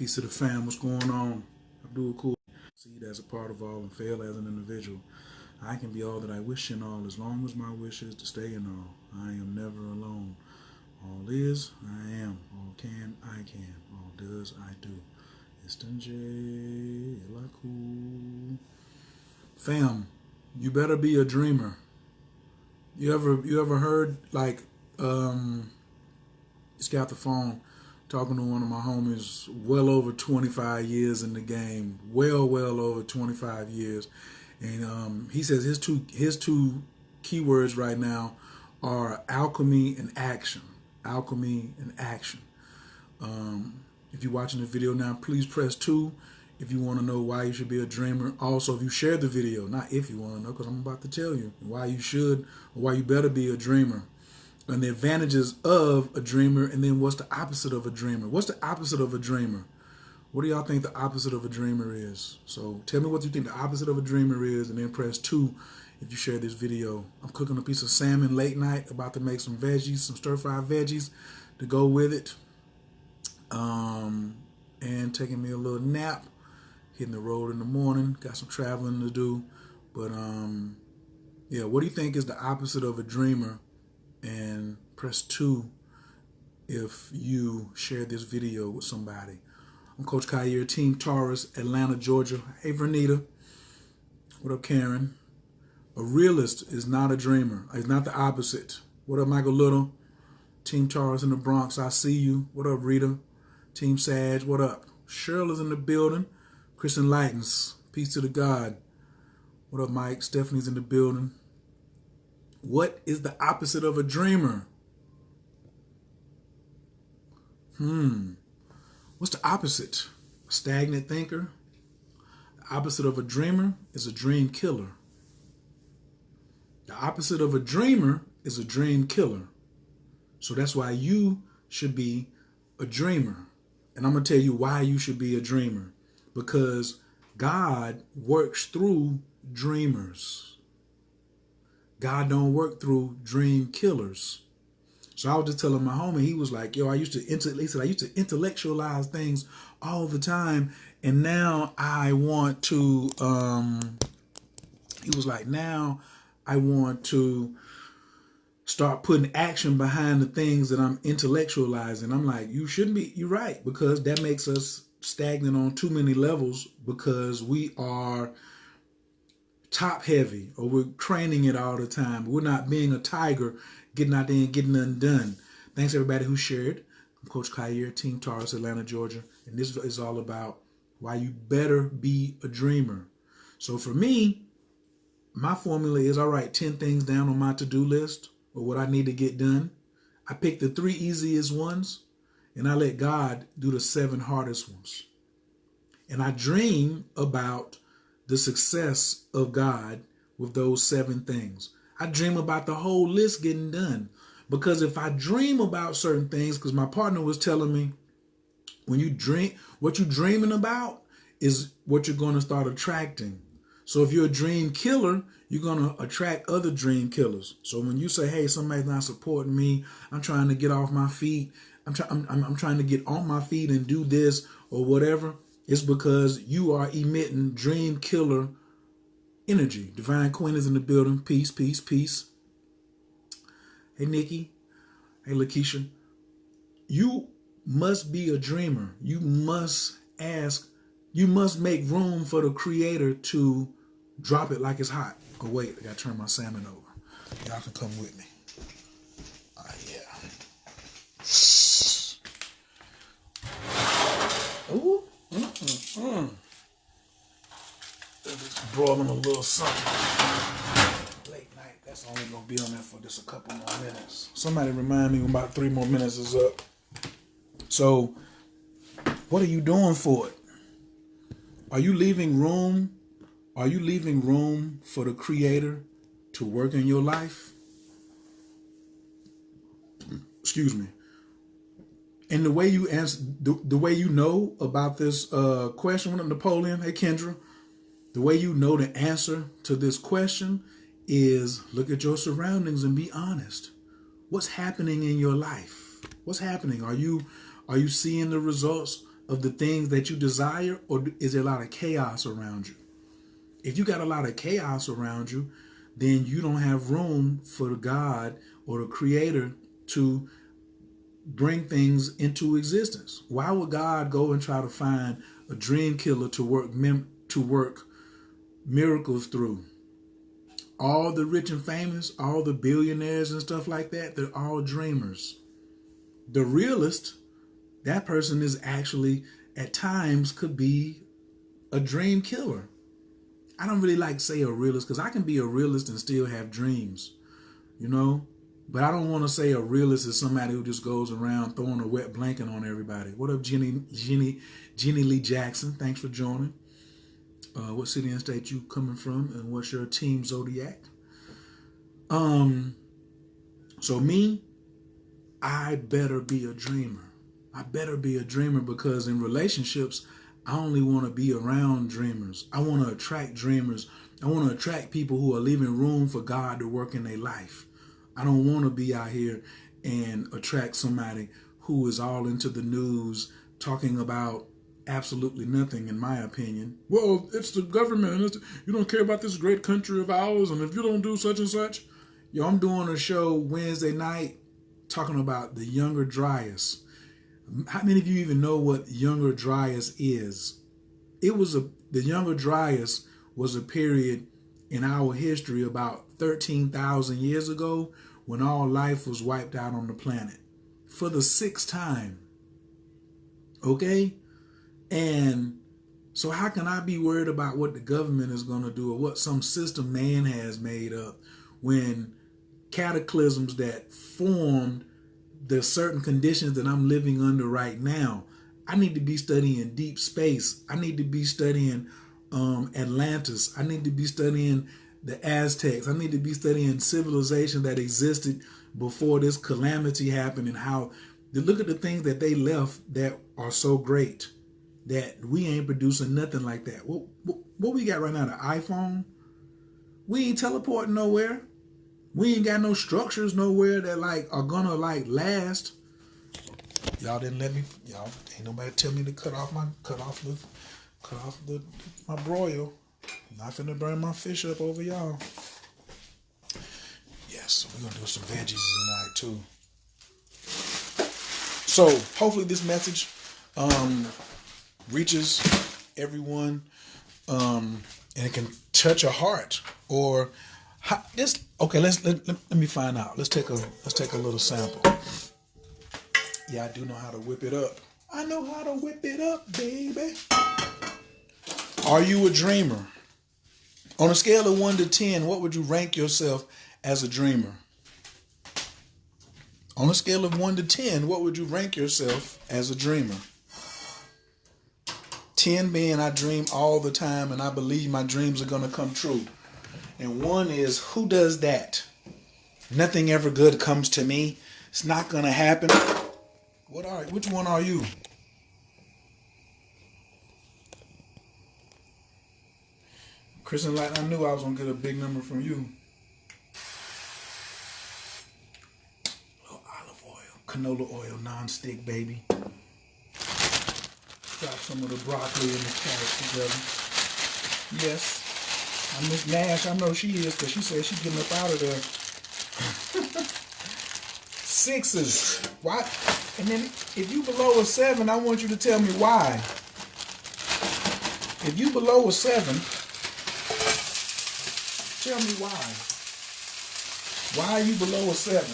Peace to the fam. What's going on? Abdul Cool. Succeed as a part of all and fail as an individual. I can be all that I wish in all as long as my wish is to stay in all. I am never alone. All is, I am. All can, I can. All does, I do. Istinje, Ilaku. Fam, you better be a dreamer. You ever heard like just got the phone talking to one of my homies, well over 25 years in the game, well over 25 years, and he says his two keywords right now are alchemy and action. Alchemy and action. If you're watching the video now, please press 2 if you want to know why you should be a dreamer. Also, if you share the video, not if you want to know, because I'm about to tell you why you should or why you better be a dreamer. And the advantages of a dreamer, and then what's the opposite of a dreamer? What's the opposite of a dreamer? What do y'all think the opposite of a dreamer is? So tell me what you think the opposite of a dreamer is, and then press 2 if you share this video. I'm cooking a piece of salmon late night, about to make some veggies, some stir-fried veggies to go with it. And taking me a little nap, hitting the road in the morning, got some traveling to do. But yeah, what do you think is the opposite of a dreamer? And press 2 if you share this video with somebody. I'm Coach Khayr, Team Taurus, Atlanta, Georgia. Hey, Vernita. What up, Karen? A realist is not a dreamer. It's not the opposite. What up, Michael Little? Team Taurus in the Bronx, I see you. What up, Rita? Team Sag, what up? Shirley's in the building. Kristen Lightens, peace to the God. What up, Mike? Stephanie's in the building. What is the opposite of a dreamer? What's the opposite? A stagnant thinker? The opposite of a dreamer is a dream killer. The opposite of a dreamer is a dream killer. So that's why you should be a dreamer. And I'm going to tell you why you should be a dreamer. Because God works through dreamers. God don't work through dream killers. So I was just telling my homie, he was like, yo, I used to intellectualize things all the time. And now I want to, he was like, now I want to start putting action behind the things that I'm intellectualizing. I'm like, you shouldn't be, you're right, because that makes us stagnant on too many levels, because we are top heavy, or we're craning it all the time. We're not being a tiger, getting out there and getting nothing done. Thanks everybody who shared. I'm Coach Khayr, Team Taurus, Atlanta, Georgia. And this is all about why you better be a dreamer. So for me, my formula is I write 10 things down on my to-do list, or what I need to get done. I pick the 3 easiest ones, and I let God do the 7 hardest ones. And I dream about the success of God with those 7 things. I dream about the whole list getting done. Because if I dream about certain things, because my partner was telling me, when you dream, what you're dreaming about is what you're going to start attracting. So if you're a dream killer, you're going to attract other dream killers. So when you say, hey, somebody's not supporting me, I'm trying to get off my feet, I'm trying to get on my feet and do this or whatever, it's because you are emitting dream killer energy. Divine Queen is in the building. Peace, peace, peace. Hey, Nikki. Hey, Lakeisha. You must be a dreamer. You must ask. You must make room for the Creator to drop it like it's hot. Oh, wait. I got to turn my salmon over. Y'all can come with me. Yeah. Ooh. Just broiling a little something. Late night. That's only going to be on there for just a couple more minutes. Somebody remind me when about 3 more minutes is up. So, what are you doing for it? Are you leaving room? Are you leaving room for the Creator to work in your life? Excuse me. And the way you answer, the way you know about this question with Napoleon, hey Kendra, the way you know the answer to this question is look at your surroundings and be honest. What's happening in your life? What's happening? Are you seeing the results of the things that you desire, or is there a lot of chaos around you? If you got a lot of chaos around you, then you don't have room for God or the Creator to bring things into existence. Why would God go and try to find a dream killer to work miracles through? All the rich and famous, all the billionaires and stuff like that, they're all dreamers. The realist, that person is actually at times could be a dream killer. I don't really like to say a realist because I can be a realist and still have dreams, you know? But I don't want to say a realist is somebody who just goes around throwing a wet blanket on everybody. What up, Jenny Lee Jackson? Thanks for joining. What city and state you coming from, and what's your team zodiac? So me, I better be a dreamer. I better be a dreamer, because in relationships, I only want to be around dreamers. I want to attract dreamers. I want to attract people who are leaving room for God to work in their life. I don't want to be out here and attract somebody who is all into the news talking about absolutely nothing, in my opinion. Well, it's the government. You don't care about this great country of ours, and if you don't do such and such. Yo, I'm doing a show Wednesday night talking about the Younger Dryas. How many of you even know what Younger Dryas is? The Younger Dryas was a period in our history about 13,000 years ago when all life was wiped out on the planet for the 6th time. Okay? And so how can I be worried about what the government is going to do or what some system man has made up when cataclysms that formed the certain conditions that I'm living under right now? I need to be studying deep space. I need to be studying Atlantis. I need to be studying the Aztecs. I need to be studying civilization that existed before this calamity happened, and how to look at the things that they left that are so great that we ain't producing nothing like that. What we got right now, the iPhone? We ain't teleporting nowhere. We ain't got no structures nowhere that are gonna last. Y'all didn't let me. Y'all ain't nobody tell me to cut off my broil. Not finna burn my fish up over y'all. Yes, we're gonna do some veggies tonight too. So hopefully this message reaches everyone, and it can touch a heart or just okay. Let me find out. Let's take a little sample. Yeah, I do know how to whip it up. I know how to whip it up, baby. Are you a dreamer? On a scale of 1 to 10, what would you rank yourself as a dreamer? On a scale of 1 to 10, what would you rank yourself as a dreamer? 10 being I dream all the time and I believe my dreams are going to come true. And 1 is, who does that? Nothing ever good comes to me. It's not going to happen. Which one are you? Kristen Light, I knew I was going to get a big number from you. A little olive oil, canola oil, non-stick, baby. Drop some of the broccoli and the carrots together. Yes. I Miss Nash, I know she is, because she said she's getting up out of there. 6s. Why? And then if you below a 7, I want you to tell me why. If you below a 7, tell me why. Why are you below a 7?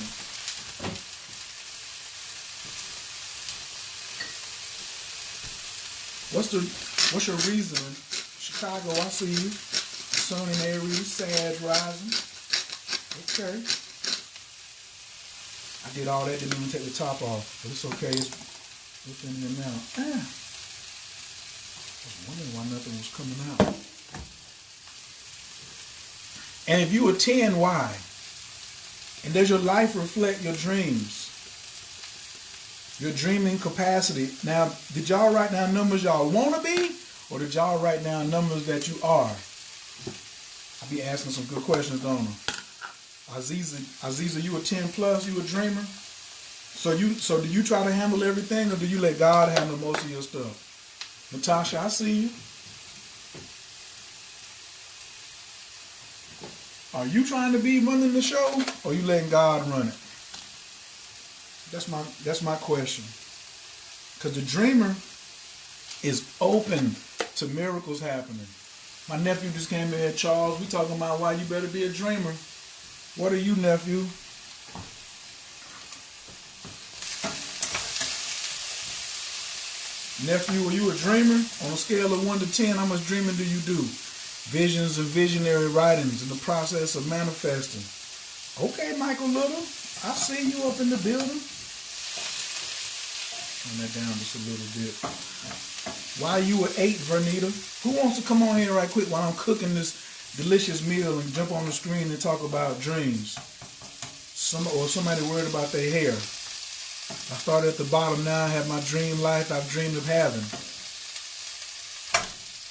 What's your reasoning? Chicago, I see you. Sun in Aries, Sag rising. Okay. I did all that, didn't even take the top off. But it's okay. It's in there now. I was wondering why nothing was coming out. And if you a 10, why? And does your life reflect your dreams? Your dreaming capacity. Now, did y'all write down numbers y'all want to be? Or did y'all write down numbers that you are? I be asking some good questions, don't I? Aziza, you a 10 plus? You a dreamer? So do you try to handle everything, or do you let God handle most of your stuff? Natasha, I see you. Are you trying to be running the show, or are you letting God run it? That's my question. Because the dreamer is open to miracles happening. My nephew just came in here, Charles. We talking about why you better be a dreamer. What are you, nephew? Nephew, are you a dreamer? On a scale of 1 to 10, how much dreaming do you do? Visions and visionary writings in the process of manifesting. Okay, Michael Little. I see you up in the building. Turn that down just a little bit. Why you at 8, Vernita? Who wants to come on here right quick while I'm cooking this delicious meal and jump on the screen and talk about dreams? Somebody worried about their hair. I started at the bottom, now I have my dream life I've dreamed of having.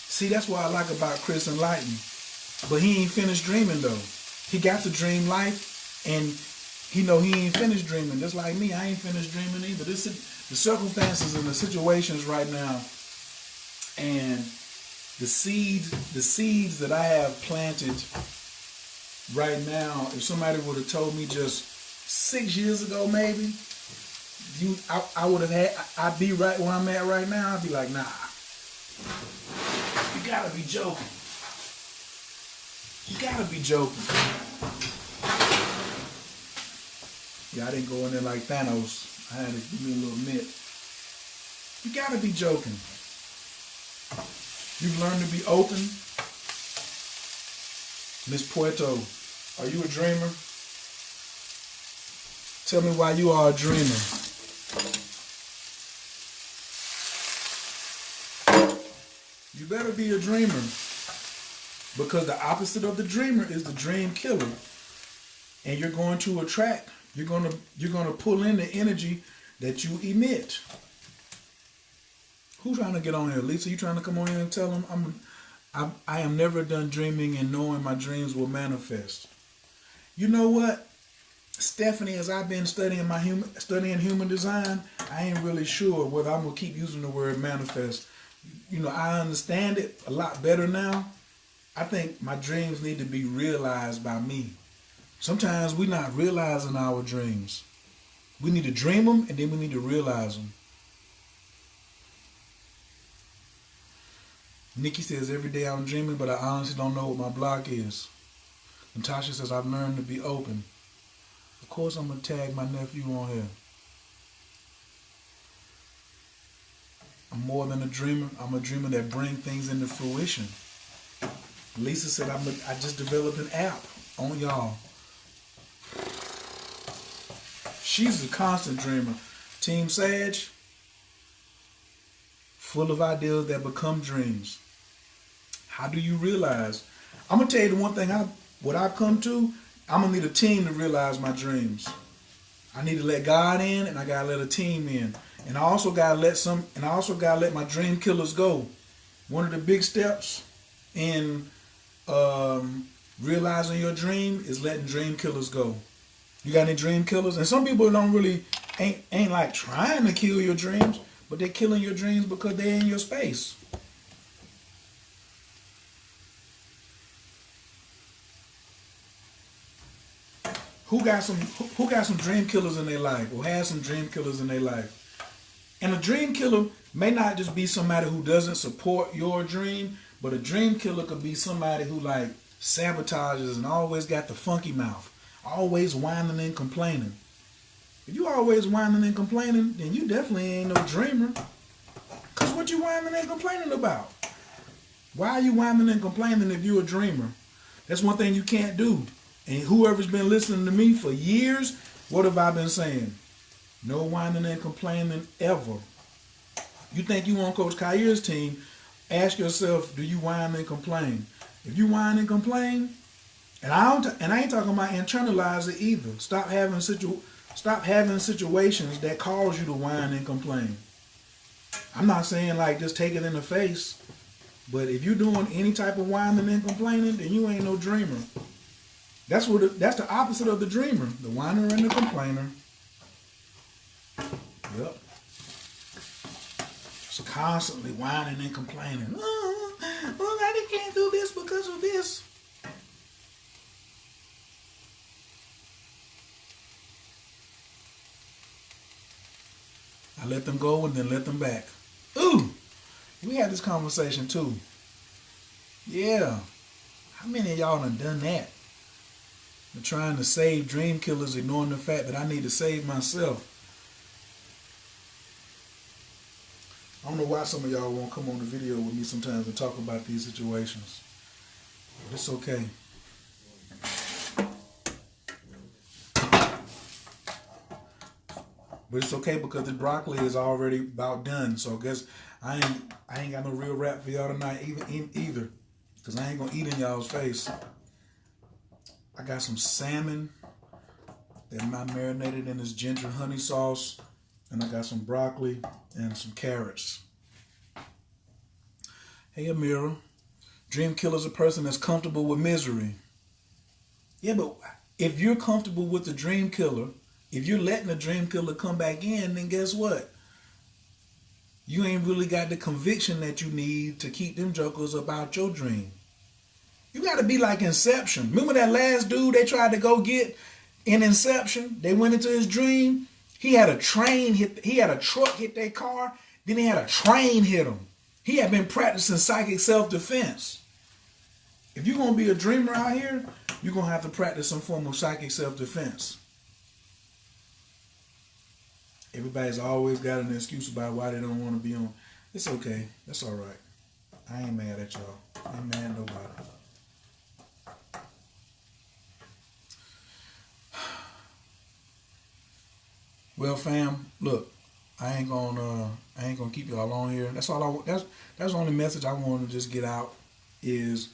See, that's what I like about Chris Enlighten. But he ain't finished dreaming though. He got the dream life and he know he ain't finished dreaming. Just like me, I ain't finished dreaming either. The circumstances and the situations right now and the seeds that I have planted right now, if somebody would have told me just 6 years ago maybe, I would have had, I'd be right where I'm at right now. I'd be like, nah, you gotta be joking. You gotta be joking. Yeah, I didn't go in there like Thanos. I had to give me a little mint. You gotta be joking. You've learned to be open. Miss Puerto, are you a dreamer? Tell me why you are a dreamer. You better be a dreamer, because the opposite of the dreamer is the dream killer, and you're going to attract. You're gonna pull in the energy that you emit. Who's trying to get on here? Lisa, you trying to come on here and tell them I am never done dreaming and knowing my dreams will manifest. You know what, Stephanie? As I've been studying human design, I ain't really sure whether I'm gonna keep using the word manifest. You know, I understand it a lot better now. I think my dreams need to be realized by me. Sometimes we're not realizing our dreams. We need to dream them and then we need to realize them. Nikki says, every day I'm dreaming, but I honestly don't know what my block is. Natasha says, I've learned to be open. Of course I'm going to tag my nephew on here. I'm more than a dreamer. I'm a dreamer that brings things into fruition. Lisa said, I just developed an app on y'all. She's a constant dreamer. Team Sage, full of ideas that become dreams. How do you realize? I'm going to tell you the one thing, what I've come to, I'm going to need a team to realize my dreams. I need to let God in and I got to let a team in. And I also got to let my dream killers go. One of the big steps in realizing your dream is letting dream killers go. You got any dream killers? And some people don't really, ain't like trying to kill your dreams, but they're killing your dreams because they're in your space. Who got some dream killers in their life or has some dream killers in their life? And a dream killer may not just be somebody who doesn't support your dream, but a dream killer could be somebody who like sabotages and always got the funky mouth, always whining and complaining. If you always whining and complaining, then you definitely ain't no dreamer. Cause what you whining and complaining about? Why are you whining and complaining if you're a dreamer? That's one thing you can't do. And whoever's been listening to me for years, what have I been saying? No whining and complaining ever. You think you on Coach Khayer's team, ask yourself, do you whine and complain? If you whine and complain, and I ain't talking about internalize it either. Stop having situations that cause you to whine and complain. I'm not saying like just take it in the face, but if you're doing any type of whining and complaining, then you ain't no dreamer. That's the opposite of the dreamer, the whiner and the complainer. Yep. constantly whining and complaining. Well, I can't do this because of this. I let them go and then let them back. Ooh, we had this conversation too. Yeah. How many of y'all done that? They're trying to save dream killers, ignoring the fact that I need to save myself. I don't know why some of y'all won't come on the video with me sometimes and talk about these situations. But it's okay. But it's okay because the broccoli is already about done. So I guess I ain't got no real rap for y'all tonight either. Because I ain't going to eat in y'all's face. I got some salmon that I marinated in this ginger honey sauce. And I got some broccoli and some carrots. Hey, Amira. Dream killer is a person that's comfortable with misery. Yeah, but if you're comfortable with the dream killer, if you're letting the dream killer come back in, then guess what? You ain't really got the conviction that you need to keep them jokers about your dream. You got to be like Inception. Remember that last dude they tried to go get in Inception? They went into his dream. He had a truck hit their car. Then he had a train hit him. He had been practicing psychic self-defense. If you're going to be a dreamer out here, you're going to have to practice some form of psychic self-defense. Everybody's always got an excuse about why they don't want to be on. It's okay. That's all right. I ain't mad at y'all. I ain't mad at nobody. Well, fam, look, I ain't gonna keep y'all on here. That's all that's the only message I want to just get out is,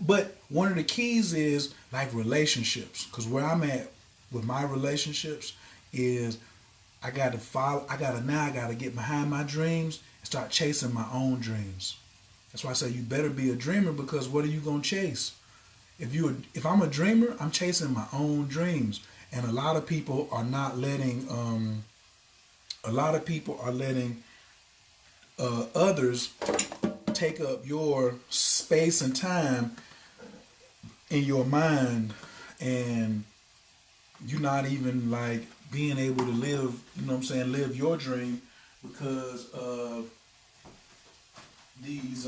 but one of the keys is like relationships, because where I'm at with my relationships is I gotta get behind my dreams and start chasing my own dreams. That's why I say you better be a dreamer, because what are you gonna chase? If I'm a dreamer, I'm chasing my own dreams. And a lot of people are not letting others take up your space and time in your mind, and you're not even like being able to live, live your dream because of these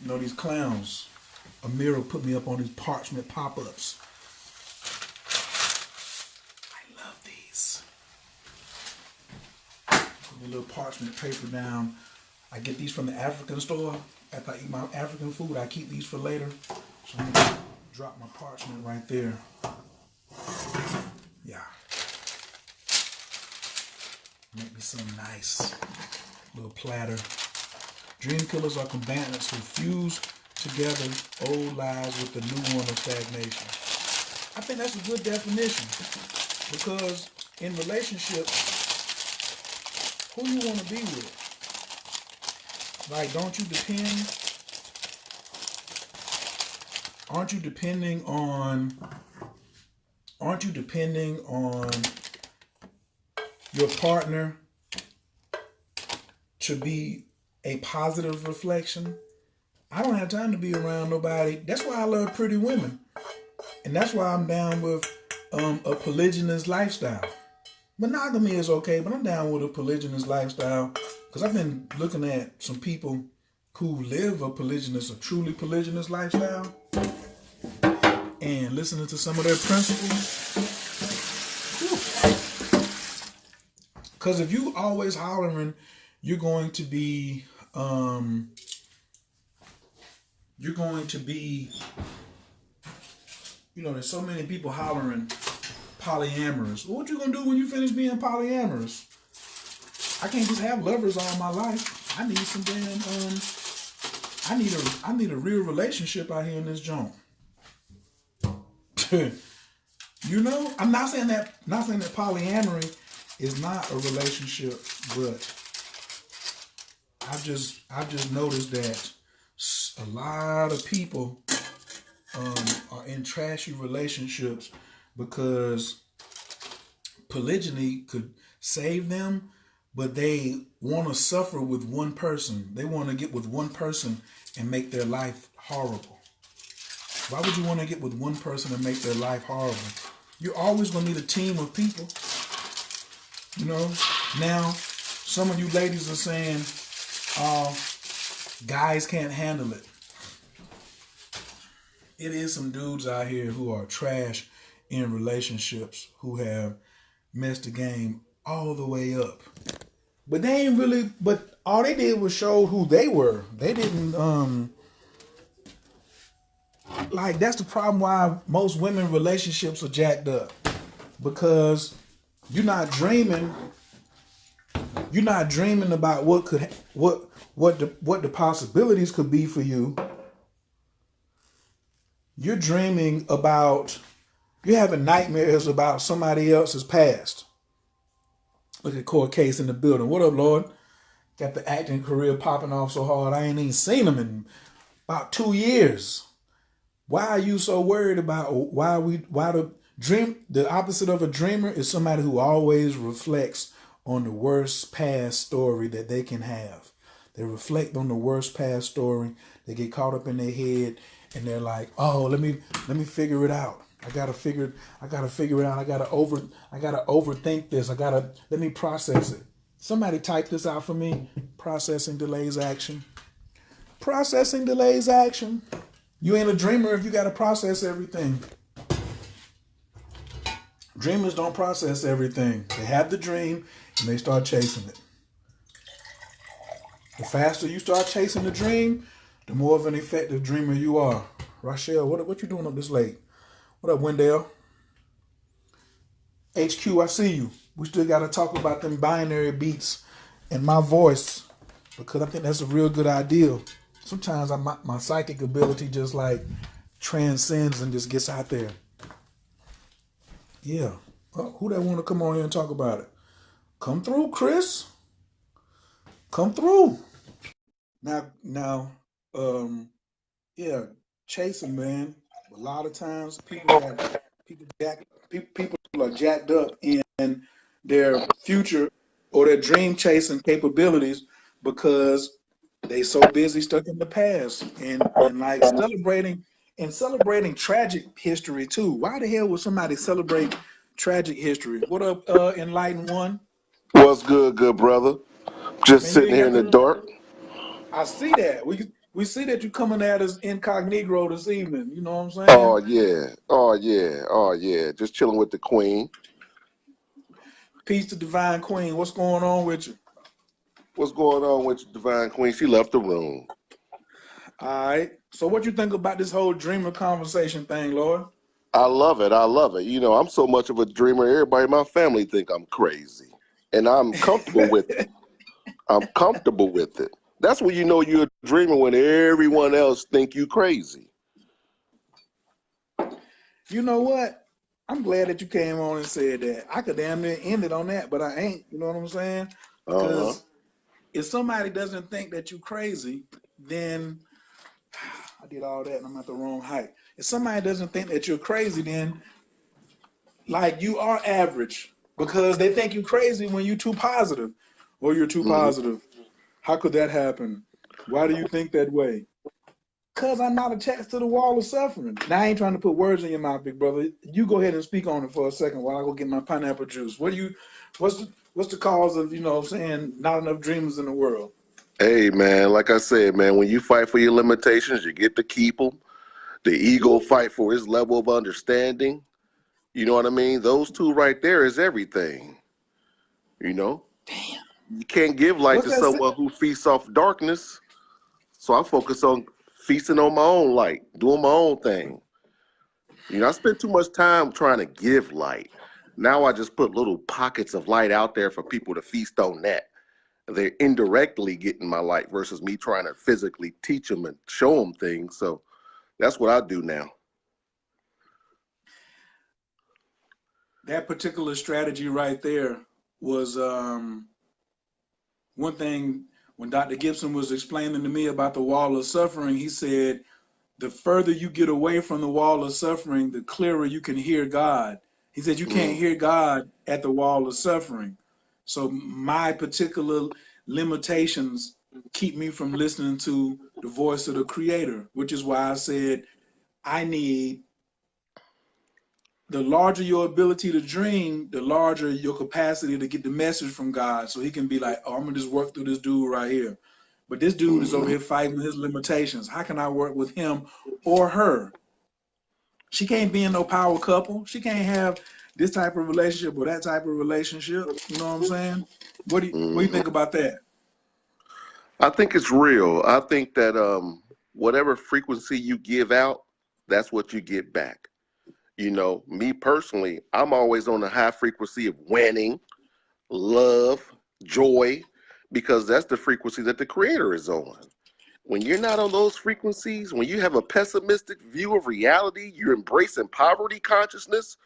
these clowns. Amira put me up on these parchment pop-ups. A little parchment paper down. I get these from the African store. After I eat my African food, I keep these for later. So I'm gonna drop my parchment right there. Yeah. Make me some nice little platter. Dream killers are combatants who fuse together old lives with the new one of stagnation. I think that's a good definition, because in relationships, who you want to be with? Like, aren't you depending on your partner to be a positive reflection? I don't have time to be around nobody. That's why I love pretty women. And that's why I'm down with a polygynous lifestyle. Monogamy is okay, but I'm down with a polygynous lifestyle, because I've been looking at some people who live a truly polygynous lifestyle, and listening to some of their principles. Because if you always hollering, you're going to be there's so many people hollering polyamorous. Well, what you gonna do when you finish being polyamorous? I can't just have lovers all my life. I need some damn I need a real relationship out here in this joint. I'm not saying that polyamory is not a relationship, but I've just noticed that a lot of people are in trashy relationships, because polygyny could save them, but they want to suffer with one person. They want to get with one person and make their life horrible. Why would you want to get with one person and make their life horrible? You're always going to need a team of people. You know, now some of you ladies are saying, guys can't handle it. It is some dudes out here who are trash in relationships who have messed the game all the way up. But they ain't really, but all they did was show who they were. They didn't, like, that's the problem why most women relationships are jacked up. Because you're not dreaming about what the possibilities could be for you. You're dreaming about, you're having nightmares about somebody else's past. Look at Court Case in the building. What up, Lord? Got the acting career popping off so hard I ain't even seen him in about 2 years. Why are you so worried about the opposite of a dreamer is somebody who always reflects on the worst past story that they can have. They reflect on the worst past story. They get caught up in their head and they're like, oh, let me figure it out. I gotta figure it out. I gotta overthink this. Let me process it. Somebody type this out for me. Processing delays action. Processing delays action. You ain't a dreamer if you gotta process everything. Dreamers don't process everything. They have the dream and they start chasing it. The faster you start chasing the dream, the more of an effective dreamer you are. Rochelle, what you doing up this late? What up, Wendell? HQ, I see you. We still got to talk about them binary beats and my voice because I think that's a real good idea. Sometimes my psychic ability just like transcends and just gets out there. Yeah. Who that want to come on here and talk about it? Come through, Chris. Come through. Now, yeah, chasing, man. A lot of times people are jacked up in their future or their dream chasing capabilities because they so busy stuck in the past and like celebrating tragic history too. Why the hell would somebody celebrate tragic history? What up, Enlightened One? What's good, good brother? Just Man, you sitting ain't here got in the to. dark. I see that. We see that you coming at us incognito this evening. You know what I'm Oh saying? yeah, oh yeah, oh yeah. Just chilling with the queen. Peace to Divine Queen. What's going on with you? What's going on with your divine queen? She left the room. All right. So what you think about this whole dreamer conversation thing, Lord? I love it. I love it. You know, I'm so much of a dreamer. Everybody in my family think I'm crazy, and I'm comfortable with it. I'm comfortable with it. That's when you know you're a dreamer when everyone else think you crazy. You know what? I'm glad that you came on and said that. I could damn near end it on that, but I ain't. You know what I'm saying? Uh huh. Because if somebody doesn't think that you crazy, then I did all that and I'm at the wrong height. If somebody doesn't think that you're crazy, then like you are average because they think you're crazy when you're too positive or you're too Hmm. positive. How could that happen? Why do you think that way? Because I'm not attached to the wall of suffering. Now, I ain't trying to put words in your mouth, big brother. You go ahead and speak on it for a second while I go get my pineapple juice. What's the cause of, saying not enough dreamers in the world? Hey man, like I said, man, when you fight for your limitations, you get to keep them. The ego Ooh, fight for its level of understanding. You know what I mean? Those two right there is everything. You know, damn. you can't give light What's to that? someone who feasts off darkness. So I focus on feasting on my own light, doing my own thing. You know, I spend too much time trying to give light. Now I just put little pockets of light out there for people to feast on that. They're indirectly getting my light versus me trying to physically teach them and show them things. So that's what I do now. That particular strategy right there was one thing when Dr. Gibson was explaining to me about the wall of suffering. He said, the further you get away from the wall of suffering, the clearer you can hear God. He said, you can't Mm, hear God at the wall of suffering. So my particular limitations keep me from listening to the voice of the creator, which is why I said I need, the larger your ability to dream, the larger your capacity to get the message from God. So he can be like, oh, I'm gonna just work through this dude right here. But this dude is over Mm-hmm. here fighting with his limitations. How can I work with him or her? She can't be in no power couple. She can't have this type of relationship or that type of relationship. You know what I'm saying? What do you Mm-hmm. think about that? I think it's real. I think that whatever frequency you give out, that's what you get back. You know, me personally, I'm always on the high frequency of winning, love, joy, because that's the frequency that the creator is on. When you're not on those frequencies, when you have a pessimistic view of reality, you're embracing poverty consciousness,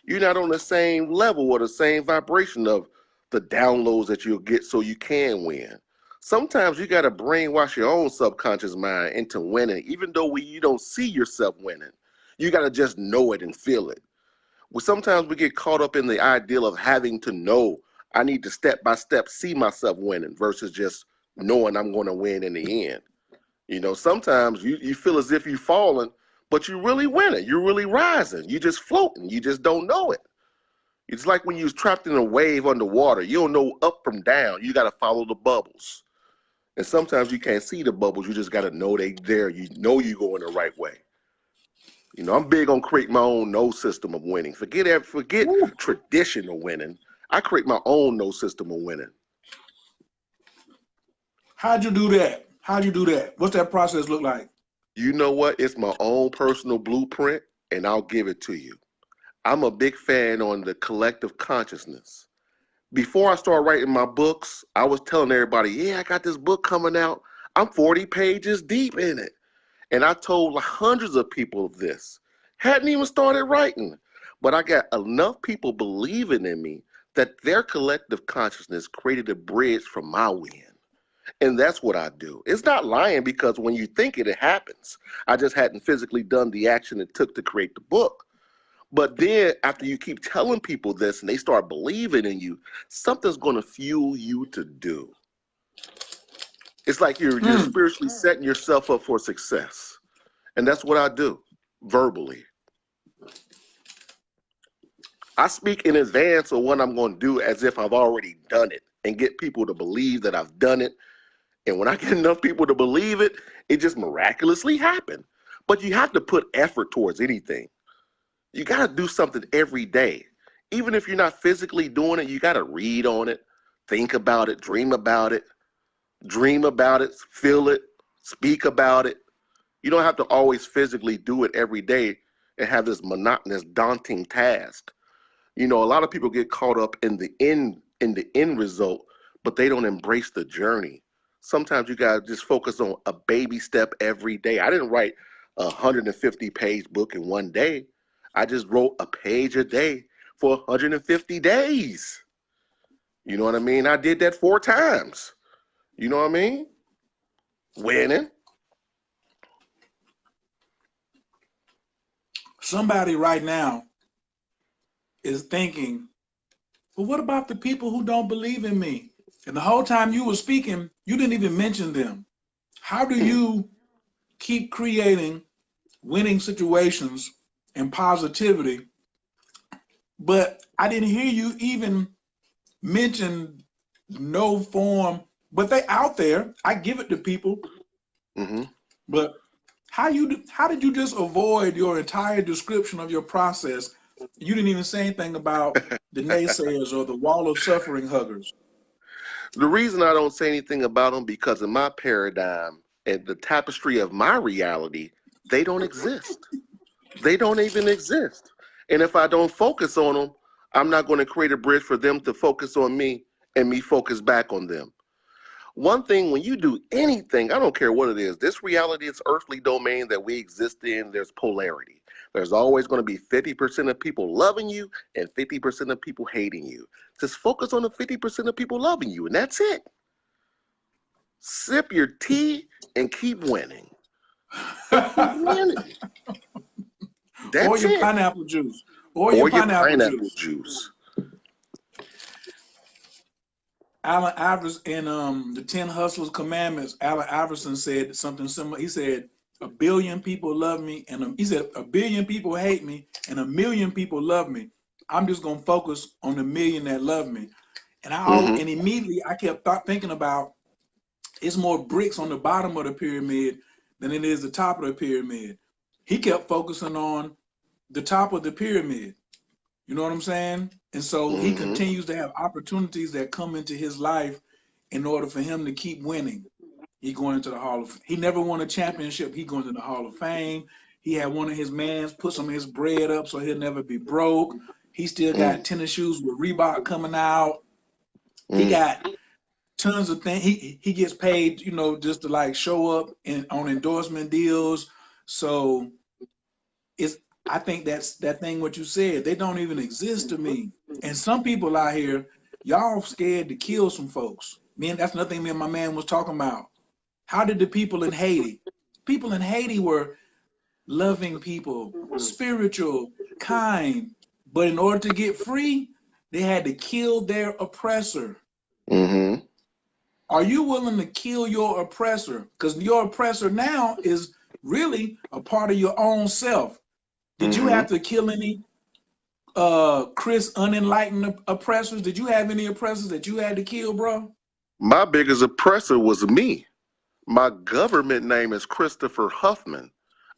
you're not on the same level or the same vibration of the downloads that you'll get so you can win. Sometimes you got to brainwash your own subconscious mind into winning, even though you don't see yourself winning. You got to just know it and feel it. Well, sometimes we get caught up in the ideal of having to know. I need to step by step see myself winning versus just knowing I'm going to win in the end. You know, sometimes you feel as if you're falling, but you're really winning. You're really rising. You're just floating. You just don't know it. It's like when you're trapped in a wave underwater. You don't know up from down. You got to follow the bubbles. And sometimes you can't see the bubbles. You just got to know they there. You know you're going the right way. You know, I'm big on create my own no system of winning. Forget Woo. traditional winning. I create my own no system of winning. How'd you do that? How'd you do that? What's that process look like? You know what? It's my own personal blueprint, and I'll give it to you. I'm a big fan on the collective consciousness. Before I started writing my books, I was telling everybody, yeah, I got this book coming out. I'm 40 pages deep in it. And I told hundreds of people this. Hadn't even started writing. But I got enough people believing in me that their collective consciousness created a bridge for my win. And that's what I do. It's not lying because when you think it, it happens. I just hadn't physically done the action it took to create the book. But then after you keep telling people this and they start believing in you, something's going to fuel you to do. It's like you're spiritually setting yourself up for success. And that's what I do verbally. I speak in advance of what I'm going to do as if I've already done it and get people to believe that I've done it. And when I get enough people to believe it, it just miraculously happened. But you have to put effort towards anything. You got to do something every day. Even if you're not physically doing it, you got to read on it, think about it, dream about it, feel it, speak about it. You don't have to always physically do it every day and have this monotonous, daunting task. You know, a lot of people get caught up in the end result, but they don't embrace the journey. Sometimes you got to just focus on a baby step every day. I didn't write a 150-page book in one day. I just wrote a page a day for 150 days. You know what I mean? I did that 4 times. You know what I mean? Winning. Somebody right now is thinking, well, what about the people who don't believe in me? And the whole time you were speaking, you didn't even mention them. How do you keep creating winning situations and positivity? But I didn't hear you even mention no form, but they out there. I give it to people. Mm-hmm. But how did you just avoid your entire description of your process? You didn't even say anything about the naysayers or the wall of suffering huggers. The reason I don't say anything about them because in my paradigm and the tapestry of my reality, they don't exist. They don't even exist. And if I don't focus on them, I'm not going to create a bridge for them to focus on me and me focus back on them. One thing, when you do anything, I don't care what it is, this reality, this earthly domain that we exist in, there's polarity. There's always going to be 50% of people loving you and 50% of people hating you. Just focus on the 50% of people loving you, and that's it. Sip your tea and keep winning. And keep winning. That's or your it. pineapple juice. Or your pineapple juice. Allen Iverson in the 10 Hustlers Commandments, Allen Iverson said something similar. He said, "A billion people love me, and he said, a billion people hate me, and a million people love me. I'm just gonna focus on the million that love me." Mm-hmm. And immediately I kept thinking about, it's more bricks on the bottom of the pyramid than it is the top of the pyramid. He kept focusing on the top of the pyramid. You know what I'm saying? And so he Mm-hmm. continues to have opportunities that come into his life in order for him to keep winning. He going into the Hall of. He never won a championship. He going to the Hall of Fame. He had one of his mans put some of his bread up so he'll never be broke. He still got tennis shoes with Reebok coming out. He Mm-hmm. got tons of things. He gets paid, you know, just to like show up on endorsement deals. So it's, I think that's that thing what you said. They don't even exist to me. And some people out here, y'all scared to kill some folks. Man, that's another thing me and my man was talking about. How did the people in Haiti? People in Haiti were loving people, spiritual, kind, but in order to get free, they had to kill their oppressor. Mm-hmm. Are you willing to kill your oppressor? Because your oppressor now is really a part of your own self. Did you have Mm-hmm. to kill any Chris unenlightened oppressors? Did you have any oppressors that you had to kill, bro? My biggest oppressor was me. My government name is Christopher Huffman.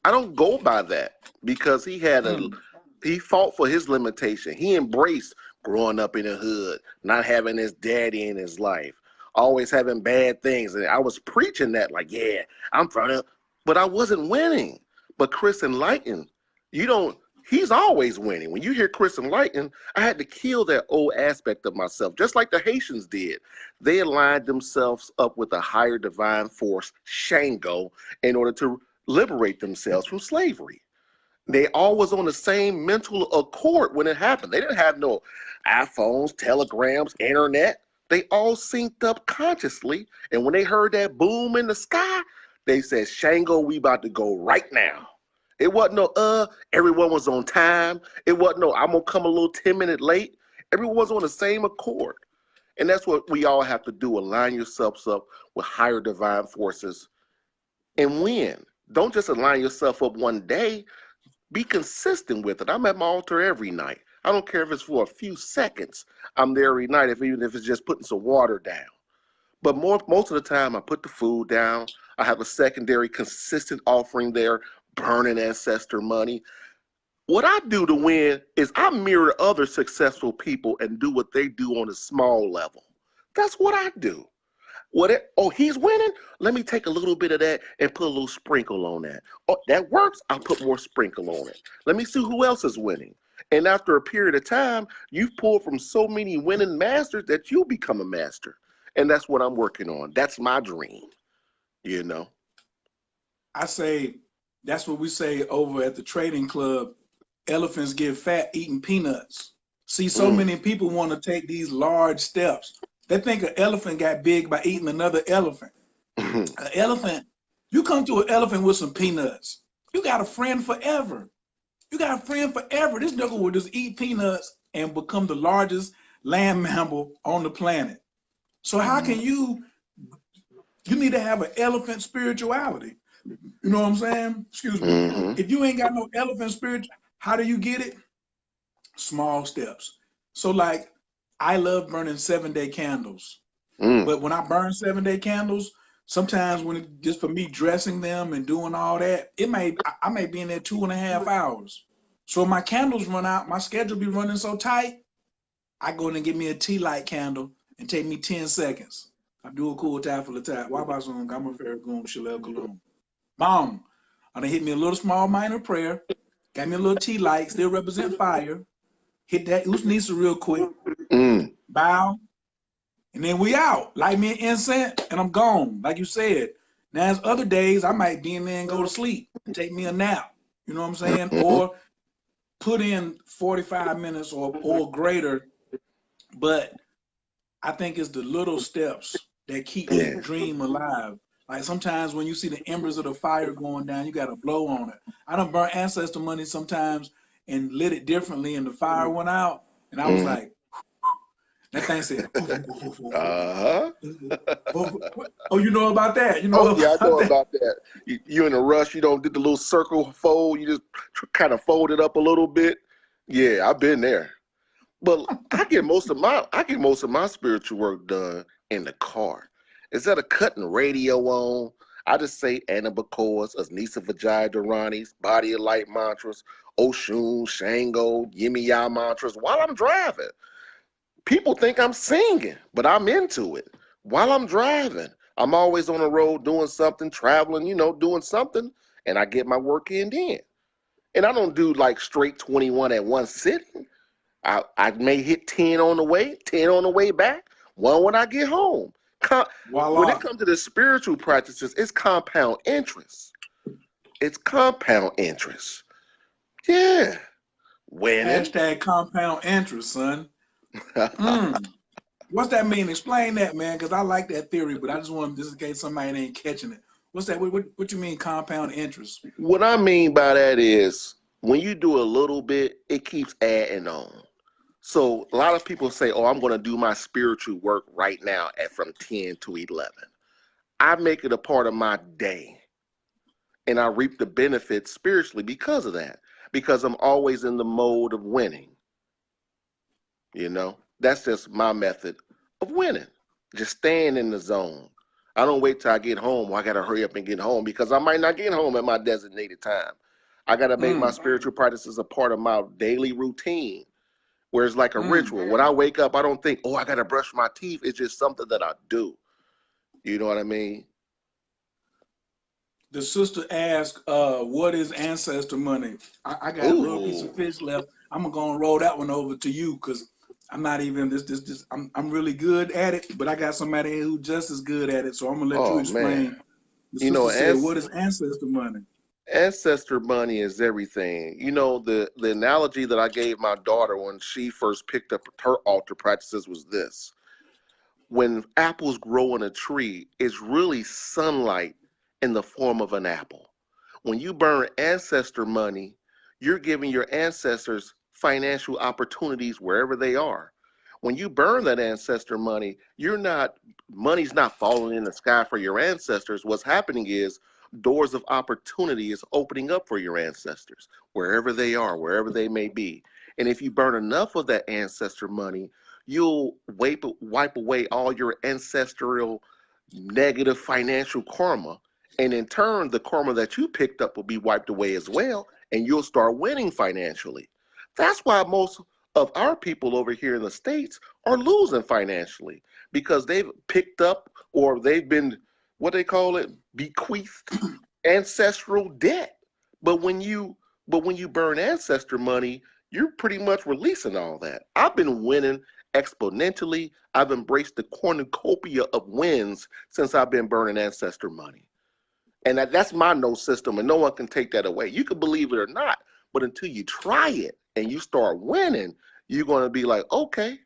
I don't go by that because Mm. he fought for his limitation. He embraced growing up in the hood, not having his daddy in his life, always having bad things. And I was preaching that like, yeah, I'm trying to, but I wasn't winning. But Chris Enlightened, you don't, he's always winning. When you hear Chris Enlightened, I had to kill that old aspect of myself, just like the Haitians did. They aligned themselves up with a higher divine force, Shango, in order to liberate themselves from slavery. They all was on the same mental accord when it happened. They didn't have no iPhones, telegrams, internet. They all synced up consciously. And when they heard that boom in the sky, they said, Shango, we about to go right now. It wasn't no, everyone was on time. It wasn't no, I'm going to come a little 10 minutes late. Everyone was on the same accord. And that's what we all have to do. Align yourselves up with higher divine forces and win. Don't just align yourself up one day. Be consistent with it. I'm at my altar every night. I don't care if it's for a few seconds. I'm there every night, even if it's just putting some water down. But most of the time, I put the food down. I have a secondary consistent offering there, burning ancestor money. What I do to win is I mirror other successful people and do what they do on a small level. That's what I do. He's winning? Let me take a little bit of that and put a little sprinkle on that. Oh, that works? I'll put more sprinkle on it. Let me see who else is winning. And after a period of time, you've pulled from so many winning masters that you become a master. And that's what I'm working on. That's my dream, you know? I say that's what we say over at the trading club. Elephants get fat eating peanuts. See, so Mm. many people want to take these large steps. They think an elephant got big by eating another elephant. An elephant, you come to an elephant with some peanuts, you got a friend forever. You got a friend forever. This nigga will just eat peanuts and become the largest land mammal on the planet. So how can you need to have an elephant spirituality. You know what I'm saying? Excuse me. Mm-hmm. If you ain't got no elephant spirit, how do you get it? Small steps. So like, I love burning 7-day candles. Mm. But when I burn 7-day candles, sometimes when it just for me dressing them and doing all that, I may be in there 2.5 hours. So if my candles run out, my schedule be running so tight, I go in and get me a tea light candle and take me 10 seconds. I do a cool tap for the tap. Wabazon, Gamma Farragoon, Shalel Kaloon. Boom. I done hit me a little small minor prayer. Got me a little tea light, still represent fire. Hit that Usnisa real quick. Mm. Bow. And then we out. Light me an incense and I'm gone. Like you said. Now there's other days I might be in there and go to sleep and take me a nap. You know what I'm saying? Mm-hmm. Or put in 45 minutes or greater. But I think it's the little steps that keep the Yeah. dream alive. Like sometimes when you see the embers of the fire going down, you got to blow on it. I done burnt ancestor money sometimes and lit it differently, and the fire went out, and I was Mm-hmm. like, That thing said, Uh-huh. oh, you know about that? You know Oh, yeah, I about know that? about that. You in a rush, you don't did the little circle fold, you just kind of fold it up a little bit. Yeah, I've been there. But I get most of my spiritual work done in the car. Instead of cutting radio on, I just say Anabacoas, Asnisa Vajaya Durani's, Body of Light mantras, Oshun, Shango, Yimiya mantras while I'm driving. People think I'm singing, but I'm into it. While I'm driving, I'm always on the road doing something, traveling, doing something, and I get my work in then. And I don't do like straight 21 at one sitting. I may hit 10 on the way, 10 on the way back, one when I get home. When it Voila. comes to the spiritual practices, it's compound interest. It's compound interest. Yeah. Winning. Hashtag compound interest, son. Mm. What's that mean? Explain that, man, because I like that theory, but I just want, just in case somebody ain't catching it. What's that? What you mean compound interest? What I mean by that is when you do a little bit, it keeps adding on. So a lot of people say, oh, I'm going to do my spiritual work right now at from 10 to 11. I make it a part of my day. And I reap the benefits spiritually because of that. Because I'm always in the mode of winning. That's just my method of winning. Just staying in the zone. I don't wait till I get home. Well, I got to hurry up and get home because I might not get home at my designated time. I got to make my spiritual practices a part of my daily routine, where it's like a ritual. When I wake up, I don't think, oh, I got to brush my teeth. It's just something that I do. You know what I mean? The sister asked, what is ancestor money? I got a little piece of fish left. I'm gonna roll that one over to you because I'm not even this. I'm really good at it, but I got somebody who just as good at it. So I'm gonna let you explain. Man. The sister said, what is ancestor money? Ancestor money is everything. The analogy that I gave my daughter when she first picked up her altar practices was this. When apples grow in a tree, it's really sunlight in the form of an apple. When you burn ancestor money, you're giving your ancestors financial opportunities wherever they are. When you burn that ancestor money, money's not falling in the sky for your ancestors. What's happening is doors of opportunity is opening up for your ancestors, wherever they are, wherever they may be. And if you burn enough of that ancestor money, you'll wipe away all your ancestral negative financial karma. And in turn, the karma that you picked up will be wiped away as well, and you'll start winning financially. That's why most of our people over here in the States are losing financially, because they've picked up, or they've been, what they call it, bequeathed ancestral debt. But when you burn ancestor money, you're pretty much releasing all that. I've been winning exponentially. I've embraced the cornucopia of wins since I've been burning ancestor money. And that's my no system, and no one can take that away. You can believe it or not, but until you try it and you start winning, you're going to be like, okay.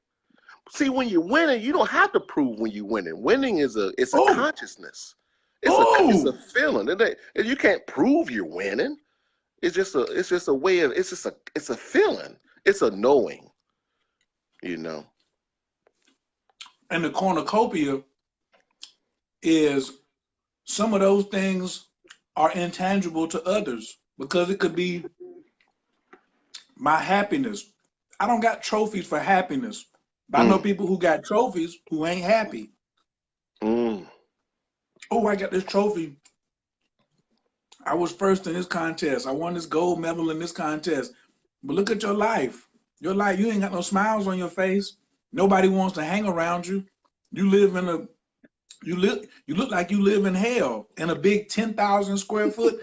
See, when you're winning, you don't have to prove when you're winning. Winning is a consciousness. It's a feeling. And you can't prove you're winning. It's just a way of, it's a feeling. It's a knowing, And the cornucopia is, some of those things are intangible to others, because it could be my happiness. I don't got trophies for happiness, but I know people who got trophies who ain't happy. Oh, I got this trophy. I was first in this contest. I won this gold medal in this contest. But look at your life. Your life, you ain't got no smiles on your face. Nobody wants to hang around you. You look like you live in hell in a big 10,000 square foot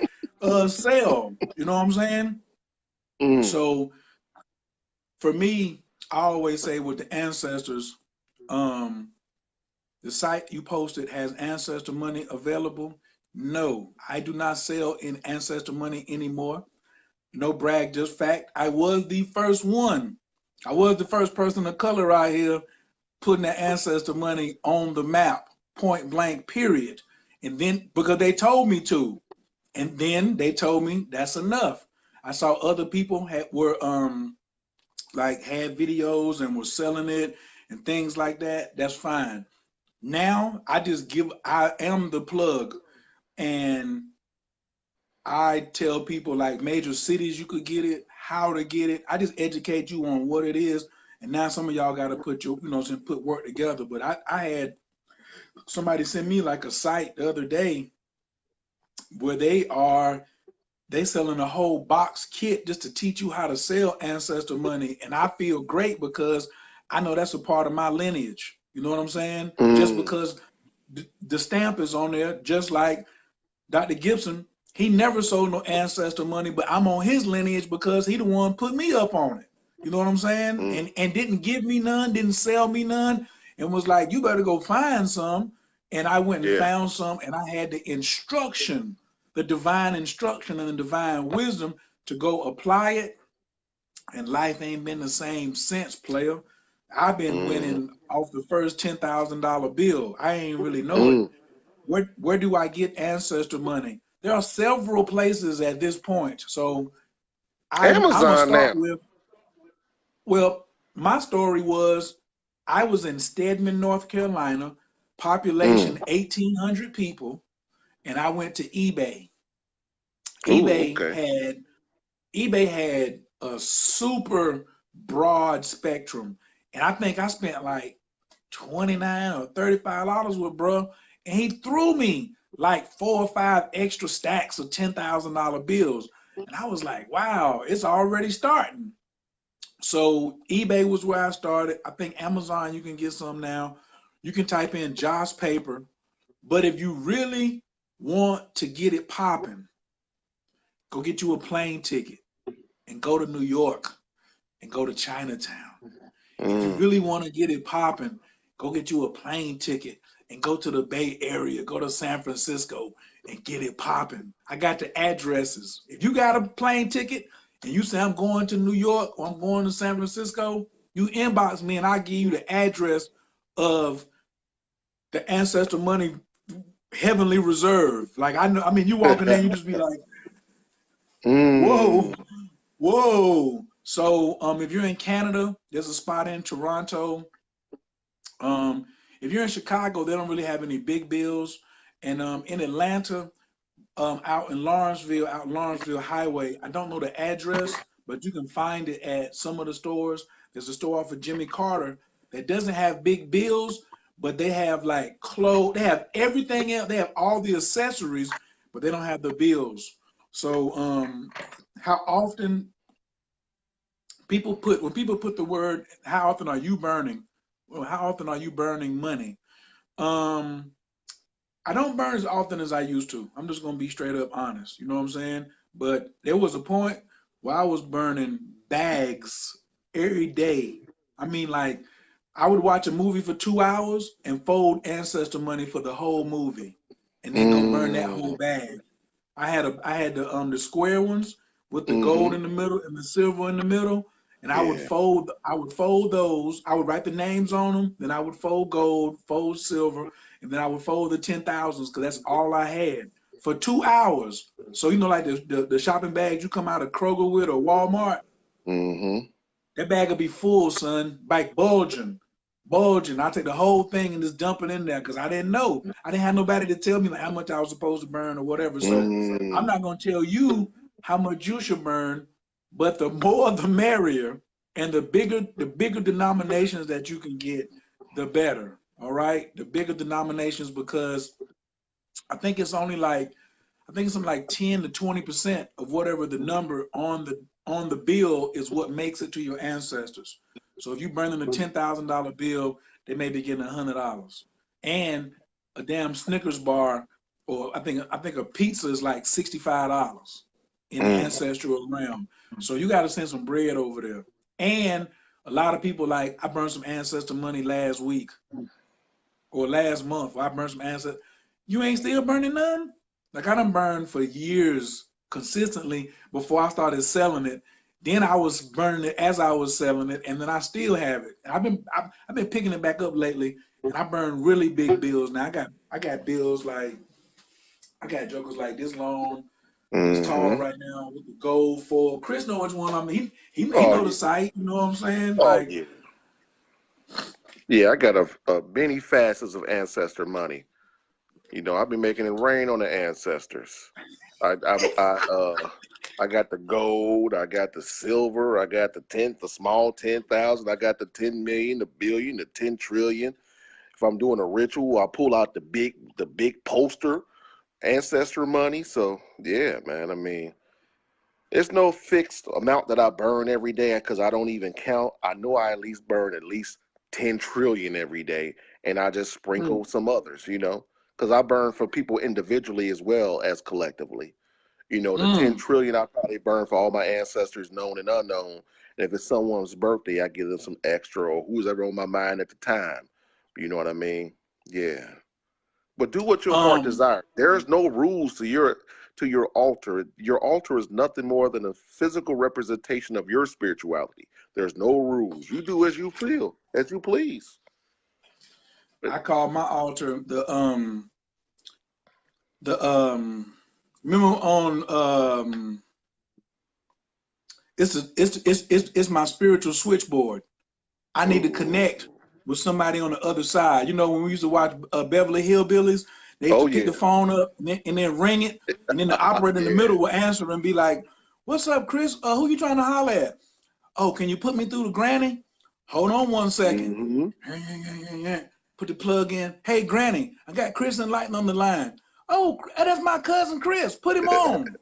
cell. You know what I'm saying? So for me, I always say with the ancestors, the site you posted has ancestor money available. No, I do not sell in ancestor money anymore. No brag, just fact. I was the first one. I was the first person of color out here putting the ancestor money on the map, point blank, period. And then, because they told me to, and then they told me that's enough. I saw other people had videos and were selling it, and things like that, that's fine. Now I am the plug, and I tell people like major cities you could get it, how to get it. I just educate you on what it is. And now some of y'all got to put put work together. But I had somebody send me like a site the other day where they selling a whole box kit just to teach you how to sell ancestor money. And I feel great because I know that's a part of my lineage. You know what I'm saying? Just because the stamp is on there, just like Dr. Gibson, he never sold no ancestor money, but I'm on his lineage because he the one put me up on it. You know what I'm saying? And didn't give me none, didn't sell me none, and was like, you better go find some. And I went and found some, and I had the instruction, the divine instruction and the divine wisdom to go apply it. And life ain't been the same since, player. I've been winning off the first $10,000 bill. I ain't really know it. Where do I get ancestor money? There are several places at this point. So I'm gonna start with, well, my story was I was in Stedman, North Carolina, population 1,800 people, and I went to eBay. eBay had a super broad spectrum, and I think I spent like $29 or $35 with bro, and he threw me like 4 or 5 extra stacks of $10,000 bills, and I was like, wow, it's already starting. So eBay was where I started. I think Amazon you can get some now. You can type in Josh Paper, but if you really want to get it popping, go get you a plane ticket and go to New York and go to Chinatown. If you really want to get it popping, go get you a plane ticket and go to the Bay Area, go to San Francisco and get it popping. I got the addresses. If you got a plane ticket and you say I'm going to New York or I'm going to San Francisco, you inbox me and I'll give you the address of the ancestor money heavenly reserve. Like I mean, you walk in there, you just be like, whoa, whoa. So if you're in Canada, there's a spot in Toronto. If you're in Chicago, they don't really have any big bills. And in Atlanta, out Lawrenceville Highway, I don't know the address, but you can find it at some of the stores. There's a store off of Jimmy Carter that doesn't have big bills, but they have like clothes, they have everything else, they have all the accessories, but they don't have the bills. So how often when people put the word, how often are you burning? Well, how often are you burning money? I don't burn as often as I used to. I'm just gonna be straight up honest. You know what I'm saying? But there was a point where I was burning bags every day. I mean, like I would watch a movie for 2 hours and fold ancestor money for the whole movie, and then go burn that whole bag. I had the square ones with the gold in the middle and the silver in the middle, and I would fold those. I would write the names on them, then I would fold gold, fold silver, and then I would fold the 10,000s because that's all I had for 2 hours. So you know, like the shopping bags you come out of Kroger with or Walmart, that bag would be full, son, like bulging. I'll take the whole thing and just dump it in there because I didn't know. I didn't have nobody to tell me like how much I was supposed to burn or whatever. So I'm not gonna tell you how much you should burn, but the more the merrier, and the bigger denominations that you can get, the better. All right, the bigger denominations, because I think it's something like 10 to 20% of whatever the number on the bill is what makes it to your ancestors. So if you burn in a $10,000 bill, they may be getting $100, and a damn Snickers bar, or I think a pizza is like $65 in the ancestral realm. So you got to send some bread over there. And a lot of people, like, I burned some ancestor money last week or last month. I burned some ancestor. You ain't still burning none? Like, I done burned for years consistently before I started selling it. Then I was burning it as I was selling it, and then I still have it. I've been picking it back up lately, and I burn really big bills. Now I got bills like, I got jokers like this long, this tall right now with the gold foil. Chris know which one I mean. He know the site. You know what I'm saying? Like, Yeah, I got a many facets of ancestor money. You know, I've been making it rain on the ancestors. I got the gold, I got the silver, I got the small 10,000, I got the 10 million, the billion, the 10 trillion. If I'm doing a ritual, I pull out the big poster ancestor money. So yeah, man. I mean, it's no fixed amount that I burn every day because I don't even count. I know I at least burn at least 10 trillion every day, and I just Mm. sprinkle some others, because I burn for people individually as well as collectively. The 10 Mm. trillion I probably burn for all my ancestors, known and unknown. And if it's someone's birthday, I give them some extra or who's ever on my mind at the time. You know what I mean? Yeah. But do what your heart Um, desires. There's no rules to your altar. Your altar is nothing more than a physical representation of your spirituality. There's no rules. You do as you feel, as you please. But I call my altar the remember on it's my spiritual switchboard. I need to connect ooh. with somebody on the other side. You know, when we used to watch Beverly Hillbillies, they used to Oh pick the yeah. phone up and then ring it, and then the operator in the Yeah. middle will answer and be like, "What's up, Chris? Who you trying to holler at? Oh, can you put me through to Granny? Hold on 1 second. Mm-hmm. Put the plug in. Hey, Granny, I got Chris and Lighten on the line. Oh, that's my cousin Chris. Put him on.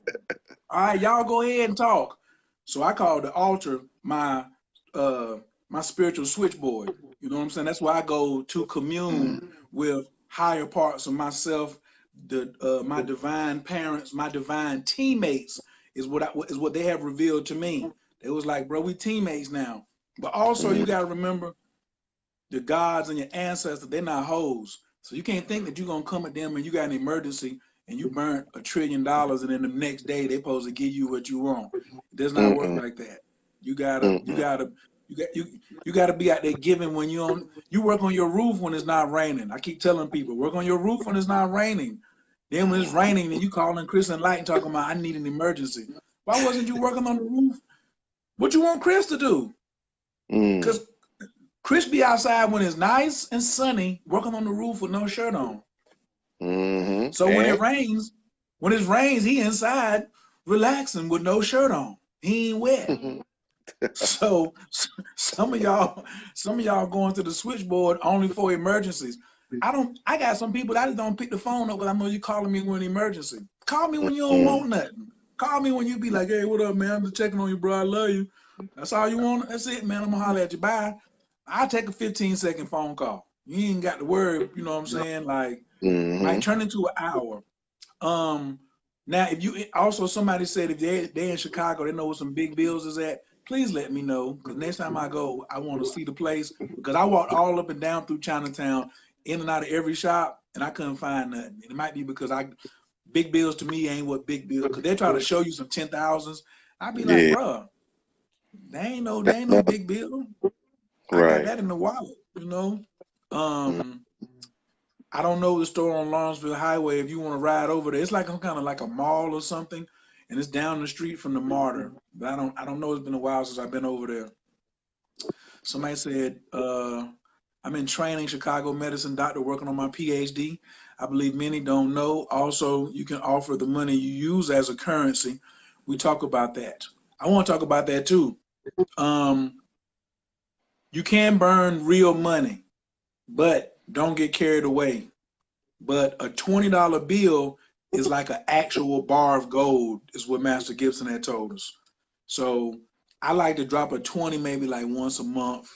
All right, y'all go ahead and talk." So I call the altar uh my spiritual switchboard. You know what I'm saying? That's why I go to commune with higher parts of myself, the my divine parents, my divine teammates is what they have revealed to me. It was like, bro, we teammates now. But also you gotta remember the gods and your ancestors, they're not hoes. So you can't think that you're gonna come at them and you got an emergency and you burnt $1 trillion and then the next day they're supposed to give you what you want. It does not work Mm-mm. like that. You gotta, you Mm-mm. gotta, you got you gotta be out there giving when you work on your roof when it's not raining. I keep telling people, work on your roof when it's not raining. Then when it's raining, then you calling Chris and Light and talking about I need an emergency. Why wasn't you working on the roof? What you want Chris to do? Mm. Because Chris be outside when it's nice and sunny, working on the roof with no shirt on. Mm-hmm. So And when it rains, he inside relaxing with no shirt on. He ain't wet. So some of y'all going to the switchboard only for emergencies. I got some people that I just don't pick the phone up because I know you calling me when an emergency. Call me when you don't mm. want nothing. Call me when you be like, hey, what up, man? I'm just checking on you, bro. I love you. That's all you want. That's it, man. I'm gonna holler at you. Bye. I'll take a 15-second phone call. You ain't got to worry, you know what I'm saying? Like, might Mm-hmm. turn into an hour. Um, Now, if you also somebody said if they in Chicago, they know where some big bills is at. Please let me know because next time I go, I want to see the place because I walked all up and down through Chinatown, in and out of every shop, and I couldn't find nothing. It might be because big bills to me ain't what big bills because they try to show you some 10,000s. I'd be like, Yeah. bruh, they ain't no big bill. I got Right. that in the wallet, you know. Mm. Um, I don't know the store on Lawrenceville Highway. If you want to ride over there, it's like some kind of like a mall or something, and it's down the street from the Martyr. But I don't know. It's been a while since I've been over there. Somebody said I'm in training, Chicago medicine doctor, working on my PhD. I believe many don't know. Also, you can offer the money you use as a currency. We talk about that. I want to talk about that too. Um, you can burn real money, but don't get carried away. But a $20 bill is like an actual bar of gold, is what Master Gibson had told us. So I like to drop a 20 maybe like once a month.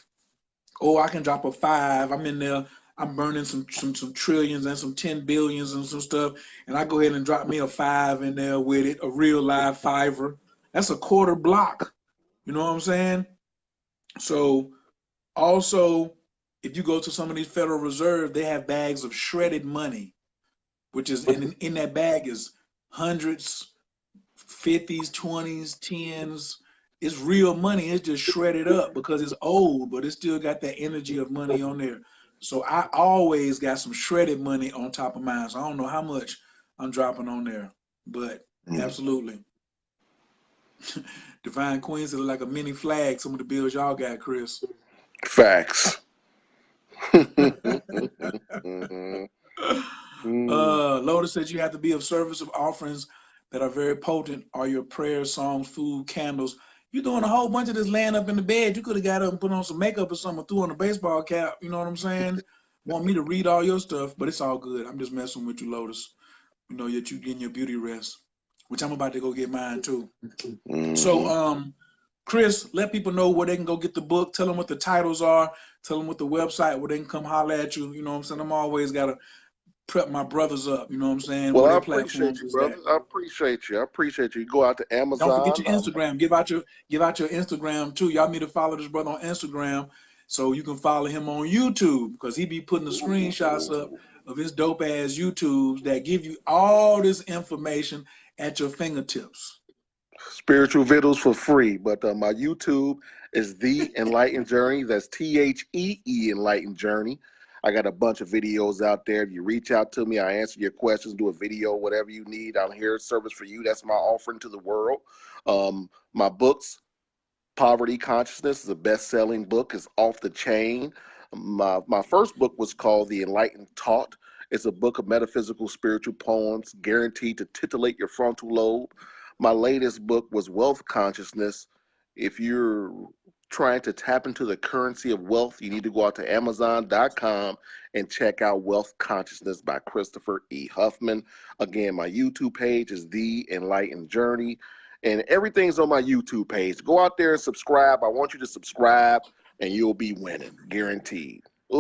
Or I can drop a 5. I'm in there, I'm burning some trillions and some 10 billions and some stuff. And I go ahead and drop me a 5 in there with it, a real live fiver. That's a quarter block. You know what I'm saying? So also, if you go to some of these Federal Reserve, they have bags of shredded money, which is in that bag is hundreds, 50s, 20s, 10s. It's real money. It's just shredded up because it's old, but it still got that energy of money on there. So I always got some shredded money on top of mine. So I don't know how much I'm dropping on there, but Mm. absolutely. Divine Queens is like a mini flag. Some of the bills y'all got, Chris. Facts. Lotus said you have to be of service of offerings that are very potent, are your prayers, songs, food, candles. You're doing a whole bunch of this laying up in the bed. You could have got up and put on some makeup or something, threw on a baseball cap. You know what I'm saying? Want me to read all your stuff, but it's all good. I'm just messing with you, Lotus. You know, that you getting your beauty rest, which I'm about to go get mine too. So, Chris, let people know where they can go get the book. Tell them what the titles are. Tell them what the website, where they can come holler at you. You know what I'm saying? I'm always got to prep my brothers up. You know what I'm saying? Well, Where I their appreciate platforms you, is brother. at. I appreciate you. I appreciate you. You go out to Don't forget Amazon. your Instagram. Give out your Instagram too. Y'all need to follow this brother on Instagram so you can follow him on YouTube, because he be putting the screenshots up of his dope ass YouTubes that give you all this information at your fingertips. Spiritual videos for free, but my YouTube is The Enlightened Journey. That's THEE Enlightened Journey. I got a bunch of videos out there. If you reach out to me, I answer your questions, do a video, whatever you need. I'm here, service for you. That's my offering to the world. My books, Poverty Consciousness, is a best-selling book. It's off the chain. My first book was called The Enlightened Taught. It's a book of metaphysical spiritual poems guaranteed to titillate your frontal lobe. My latest book was Wealth Consciousness. If you're trying to tap into the currency of wealth, you need to go out to Amazon.com and check out Wealth Consciousness by Christopher E. Huffman. Again, my YouTube page is The Enlightened Journey, and everything's on my YouTube page. Go out there and subscribe. I want you to subscribe, and you'll be winning, guaranteed. Ooh.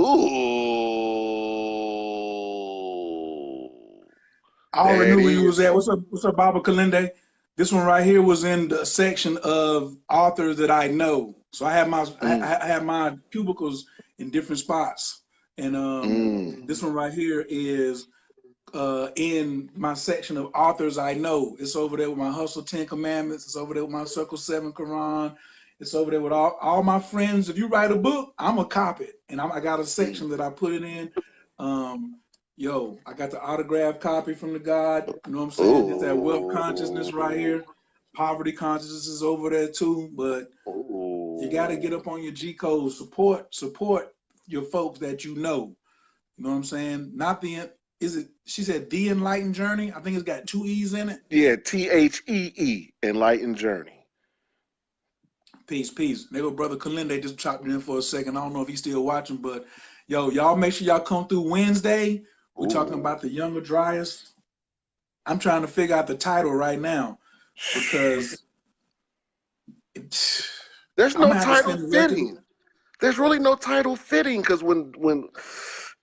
I already There knew it where you was is. at. What's up, Baba Kalinde? This one right here was in the section of authors that I know. So I have my cubicles in different spots, and this one right here is in my section of authors I know. It's over there with my Hustle 10 Commandments. It's over there with my Circle 7 Quran. It's over there with all my friends. If you write a book, I'm a copy it, and I got a section that I put it in. Yo, I got the autographed copy from the God. You know what I'm saying? It's that wealth consciousness right here. Poverty consciousness is over there too. But you got to get up on your G codes. Support your folks that you know. You know what I'm saying? Not the, is it, she said The Enlightened Journey. I think it's got 2 E's in it. Yeah, THEE, Enlightened Journey. Peace. There go Brother Kalinde just chopped in for a second. I don't know if he's still watching, but yo, y'all make sure y'all come through Wednesday. We're talking about the Younger Dryas. I'm trying to figure out the title right now because there's no title fitting. There's really no title fitting, because when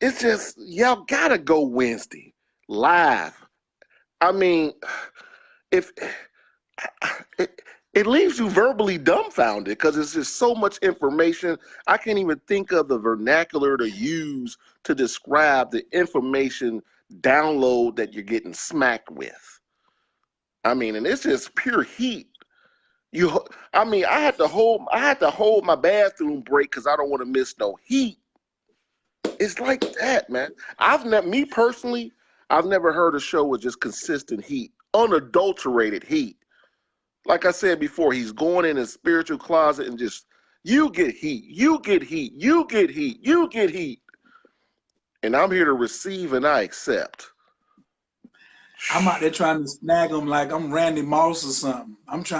it's just, y'all gotta go Wednesday live. I mean, if it leaves you verbally dumbfounded, because it's just so much information. I can't even think of the vernacular to use to describe the information download that you're getting smacked with. I mean, and it's just pure heat. I had to hold my bathroom break because I don't want to miss no heat. It's like that, man. Me personally, I've never heard a show with just consistent heat, unadulterated heat. Like I said before, he's going in his spiritual closet and just, you get heat, you get heat, you get heat, you get heat. And I'm here to receive and I accept. I'm out there trying to snag him like I'm Randy Moss or something.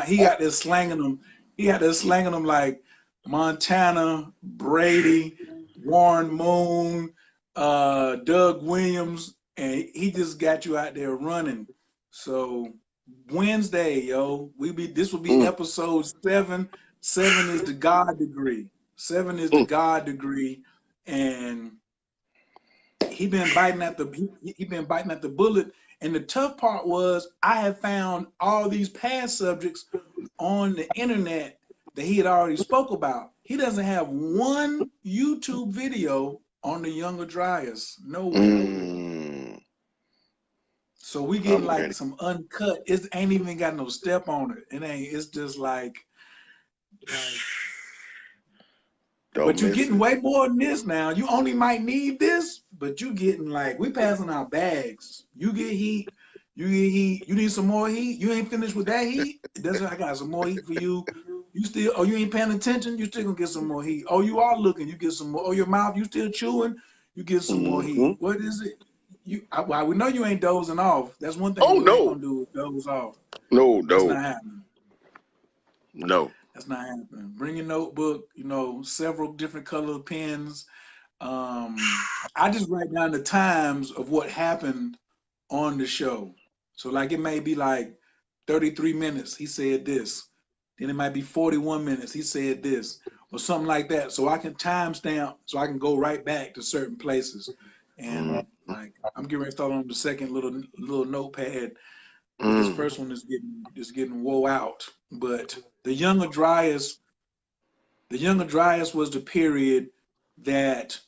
He out there slanging them. He out there slanging them like Montana, Brady, Warren Moon, Doug Williams, and he just got you out there running. So Wednesday, yo, this will be episode 7. 7 is the God degree. 7 is the God degree, and he been biting at the bullet. And the tough part was I had found all these past subjects on the internet that he had already spoke about. He doesn't have one YouTube video on the Younger Dryas. Nowhere. So we getting like some uncut. It ain't even got no step on it. It's just like but you're getting way more than this now. You only might need this, but you getting like, we passing out bags. You get heat. You need some more heat. You ain't finished with that heat. I got some more heat for you. You still, oh, you ain't paying attention, you still gonna get some more heat. Oh, you are looking, you get some more. Oh, your mouth, you still chewing, you get some more Mm-hmm. heat. What is it? Well, we know you ain't dozing off. That's one thing Oh you ain't no, gonna do is doze off. no, That's no, not happening. no. That's not happening. Bring your notebook, several different color pens. I just write down the times of what happened on the show. So like it may be like 33 minutes, he said this. Then it might be 41 minutes, he said this, or something like that. So I can timestamp, so I can go right back to certain places. Mm, And like I'm getting ready to start on the second little notepad because this mm, first one is getting woe out. But the Younger Dryas, was the period that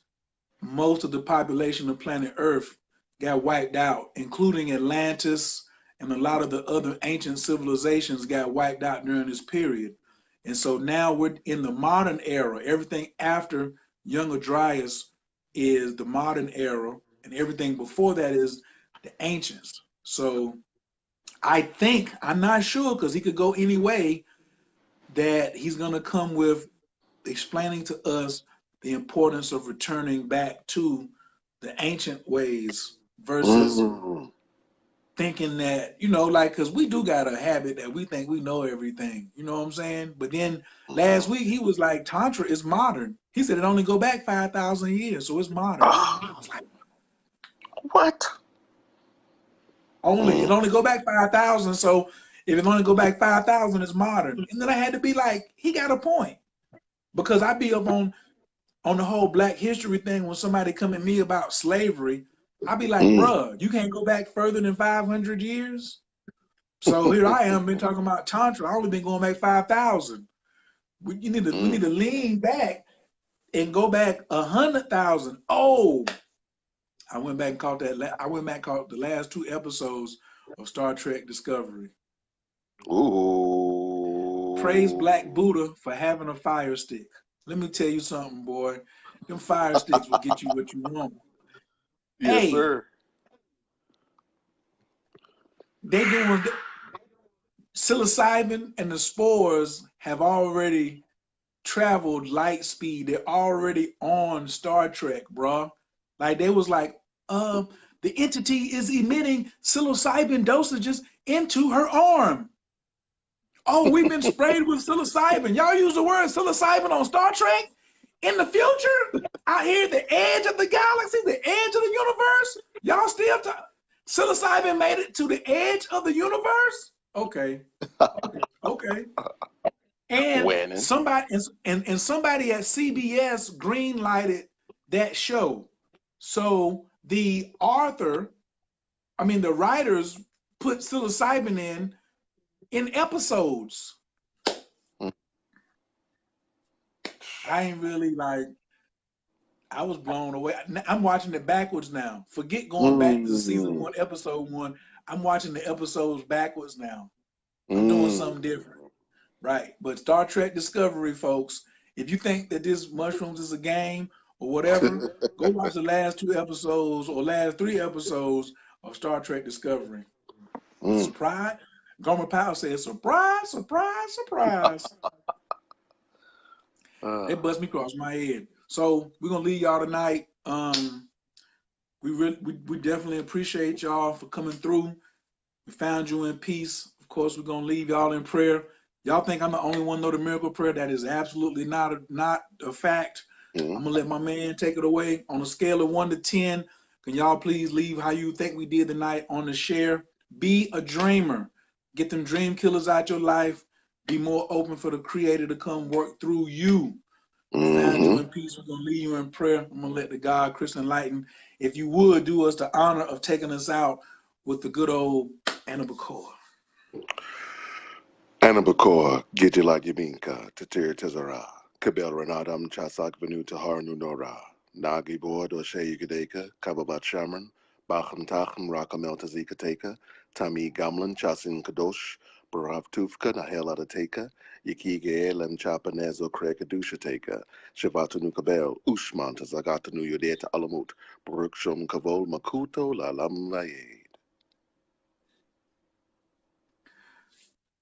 most of the population of planet Earth got wiped out, including Atlantis and a lot of the other ancient civilizations got wiped out during this period. And so now we're in the modern era. Everything after Younger Dryas is the modern era, and everything before that is the ancients. So I think, I'm not sure because he could go any way, that he's going to come with explaining to us the importance of returning back to the ancient ways versus mm. thinking that, like, because we do got a habit that we think we know everything, you know what I'm saying? But then last week he was like, Tantra is modern. He said it only go back 5,000 years, so it's modern. I Ah, was like, what? it only go back 5,000. So if it only go back 5,000, it's modern. And then I had to be like, he got a point. Because I be up on the whole Black history thing. When somebody come at me about slavery, I be like, Mm. bruh, you can't go back further than 500 years. So here I am, been talking about Tantra. I only been going back 5,000. We need to lean back and go back 100,000. Oh, I went back and caught that. I went back and caught the last 2 episodes of Star Trek Discovery. Praise Black Ooh. Buddha for having a fire stick. Let me tell you something, boy. Them fire sticks will get you what you want. Yes, Hey, sir. they doing psilocybin, and the spores have already traveled light speed. They're already on Star Trek, bro. Like they was like, the entity is emitting psilocybin dosages into her arm. Oh, we've been sprayed with psilocybin. Y'all use the word psilocybin on Star Trek? In the future, out here, the edge of the galaxy, the edge of the universe, y'all still psilocybin made it to the edge of the universe? Okay. Okay. And Winning. somebody and somebody at CBS green lighted that show. So the writers put psilocybin in episodes. I ain't really like, I was blown away. I'm watching it backwards now. Forget going back to season Mm. 1, episode 1. I'm watching the episodes backwards now. I'm doing Mm. something different. Right. But Star Trek Discovery, folks, if you think that this mushrooms is a game or whatever, go watch the last 2 episodes or last 3 episodes of Star Trek Discovery. Mm. Surprise. Gomer Powell said, surprise, surprise, surprise. They bust me across my head. So we're gonna leave y'all tonight. We definitely appreciate y'all for coming through. We found you in peace. Of course, we're gonna leave y'all in prayer. Y'all think I'm the only one know the miracle prayer? That is absolutely not a fact. Mm. I'm gonna let my man take it away. On a scale of 1 to 10, can y'all please leave how you think we did tonight on the share? Be a dreamer. Get them dream killers out your life. Be more open for the Creator to come work through you. We found you in peace. We're gonna leave you in prayer. I'm gonna let the God, Christian Enlighten, if you would do us the honor of taking us out with the good old Annabakor. Annabakor, Gijila Yabinka, Tatir Tezara, Kabel Renadam Chasak Venu Tahar Nunora, Nagi Board or Shay Gadeka, Kababat Shaman, Bacham Tacham Rakamel Tazikateka, Tami Gamlan Chasin Kadosh, Barav Tufka, Nahela Teka, Yakige Lem Chapanezo Krekadusha Teka, Shavatu Nukabel, Ushman Tazagatanu Yodeta Alamut, Brukshum Kavol Makuto, Lalam Laye.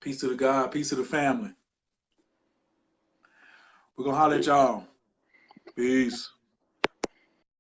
Peace to the God, peace to the family. We're gonna holler at y'all. Peace.